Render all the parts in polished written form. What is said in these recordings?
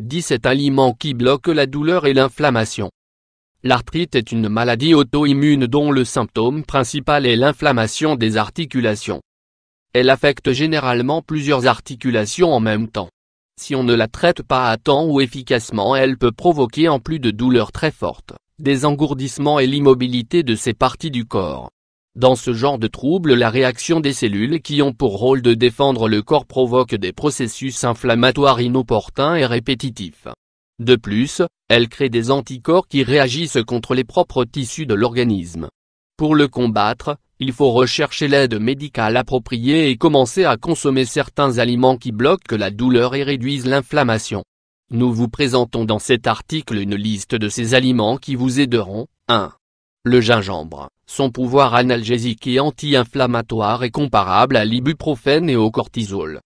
17 aliments qui bloquent la douleur et l'inflammation. L'arthrite est une maladie auto-immune dont le symptôme principal est l'inflammation des articulations. Elle affecte généralement plusieurs articulations en même temps. Si on ne la traite pas à temps ou efficacement, elle peut provoquer en plus de douleurs très fortes, des engourdissements et l'immobilité de ces parties du corps. Dans ce genre de trouble, la réaction des cellules qui ont pour rôle de défendre le corps provoque des processus inflammatoires inopportuns et répétitifs. De plus, elle crée des anticorps qui réagissent contre les propres tissus de l'organisme. Pour le combattre, il faut rechercher l'aide médicale appropriée et commencer à consommer certains aliments qui bloquent la douleur et réduisent l'inflammation. Nous vous présentons dans cet article une liste de ces aliments qui vous aideront. 1. Le gingembre. Son pouvoir analgésique et anti-inflammatoire est comparable à l'ibuprofène et au cortisol.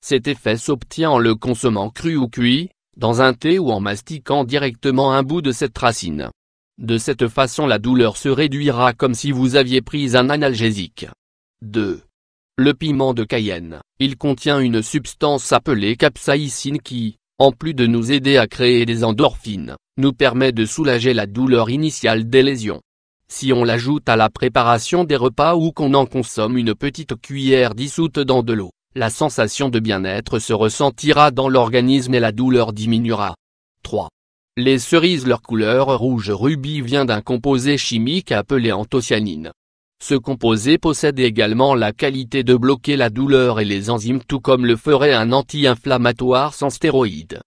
Cet effet s'obtient en le consommant cru ou cuit, dans un thé ou en mastiquant directement un bout de cette racine. De cette façon la douleur se réduira comme si vous aviez pris un analgésique. 2. Le piment de Cayenne. Il contient une substance appelée capsaïcine qui, en plus de nous aider à créer des endorphines, nous permet de soulager la douleur initiale des lésions. Si on l'ajoute à la préparation des repas ou qu'on en consomme une petite cuillère dissoute dans de l'eau, la sensation de bien-être se ressentira dans l'organisme et la douleur diminuera. 3. Les cerises. Leur couleur rouge rubis vient d'un composé chimique appelé anthocyanine. Ce composé possède également la qualité de bloquer la douleur et les enzymes tout comme le ferait un anti-inflammatoire sans stéroïdes.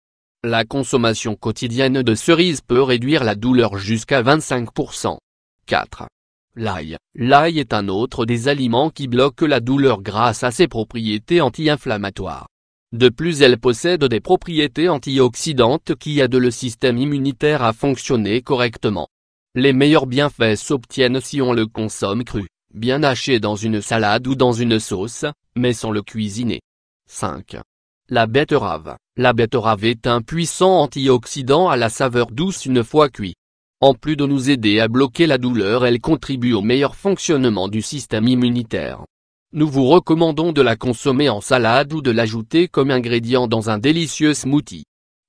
La consommation quotidienne de cerises peut réduire la douleur jusqu'à 25%. 4. L'ail. L'ail est un autre des aliments qui bloquent la douleur grâce à ses propriétés anti-inflammatoires. De plus, elle possède des propriétés antioxydantes qui aident le système immunitaire à fonctionner correctement. Les meilleurs bienfaits s'obtiennent si on le consomme cru, bien haché dans une salade ou dans une sauce, mais sans le cuisiner. 5. La betterave. La betterave est un puissant antioxydant à la saveur douce une fois cuit. En plus de nous aider à bloquer la douleur, elle contribue au meilleur fonctionnement du système immunitaire. Nous vous recommandons de la consommer en salade ou de l'ajouter comme ingrédient dans un délicieux smoothie.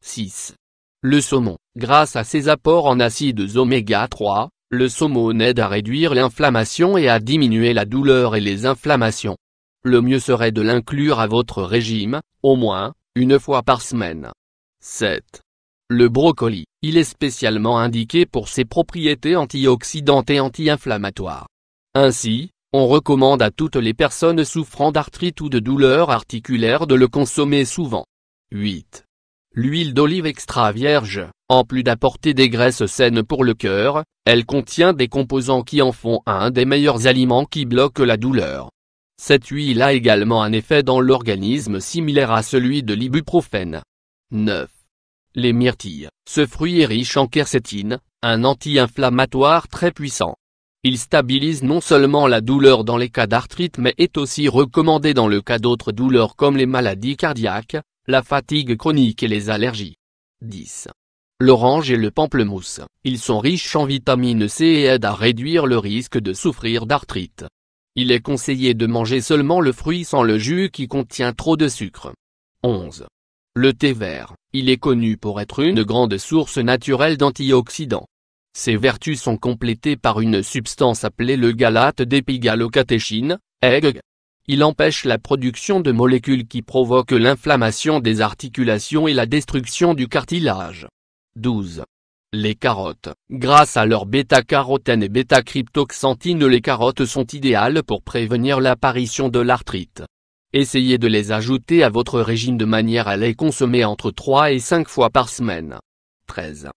6. Le saumon. Grâce à ses apports en acides oméga 3, le saumon aide à réduire l'inflammation et à diminuer la douleur et les inflammations. Le mieux serait de l'inclure à votre régime, au moins, une fois par semaine. 7. Le brocoli. Il est spécialement indiqué pour ses propriétés antioxydantes et anti-inflammatoires. Ainsi, on recommande à toutes les personnes souffrant d'arthrite ou de douleurs articulaires de le consommer souvent. 8. L'huile d'olive extra vierge. En plus d'apporter des graisses saines pour le cœur, elle contient des composants qui en font un des meilleurs aliments qui bloquent la douleur. Cette huile a également un effet dans l'organisme similaire à celui de l'ibuprofène. 9. Les myrtilles. Ce fruit est riche en quercétine, un anti-inflammatoire très puissant. Il stabilise non seulement la douleur dans les cas d'arthrite mais est aussi recommandé dans le cas d'autres douleurs comme les maladies cardiaques, la fatigue chronique et les allergies. 10. L'orange et le pamplemousse. Ils sont riches en vitamine C et aident à réduire le risque de souffrir d'arthrite. Il est conseillé de manger seulement le fruit sans le jus qui contient trop de sucre. 11. Le thé vert. Il est connu pour être une grande source naturelle d'antioxydants. Ses vertus sont complétées par une substance appelée le gallate d'épigallocatechin, EG. Il empêche la production de molécules qui provoquent l'inflammation des articulations et la destruction du cartilage. 12. Les carottes. Grâce à leur bêta-carotène et bêta-cryptoxanthine, les carottes sont idéales pour prévenir l'apparition de l'arthrite. Essayez de les ajouter à votre régime de manière à les consommer entre 3 et 5 fois par semaine. 13.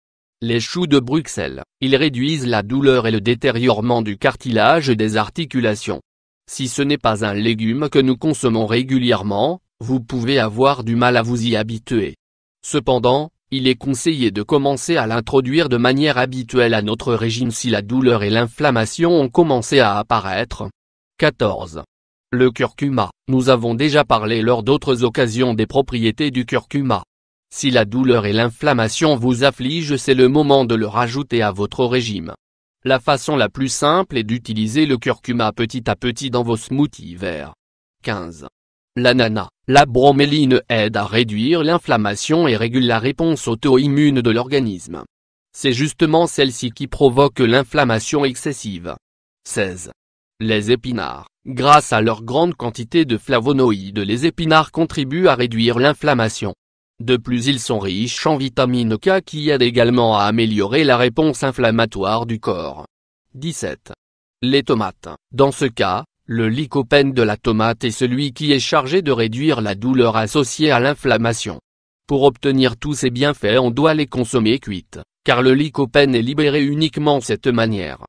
Les choux de Bruxelles. Ils réduisent la douleur et le détériorement du cartilage et des articulations. Si ce n'est pas un légume que nous consommons régulièrement, vous pouvez avoir du mal à vous y habituer. Cependant, il est conseillé de commencer à l'introduire de manière habituelle à notre régime si la douleur et l'inflammation ont commencé à apparaître. 14. Le curcuma. Nous avons déjà parlé lors d'autres occasions des propriétés du curcuma. Si la douleur et l'inflammation vous affligent, c'est le moment de le rajouter à votre régime. La façon la plus simple est d'utiliser le curcuma petit à petit dans vos smoothies verts. 15. L'ananas, la broméline aide à réduire l'inflammation et régule la réponse auto-immune de l'organisme. C'est justement celle-ci qui provoque l'inflammation excessive. 16. Les épinards. Grâce à leur grande quantité de flavonoïdes, les épinards contribuent à réduire l'inflammation. De plus, ils sont riches en vitamine K qui aide également à améliorer la réponse inflammatoire du corps. 17. Les tomates. Dans ce cas, le lycopène de la tomate est celui qui est chargé de réduire la douleur associée à l'inflammation. Pour obtenir tous ces bienfaits, on doit les consommer cuites, car le lycopène est libéré uniquement de cette manière.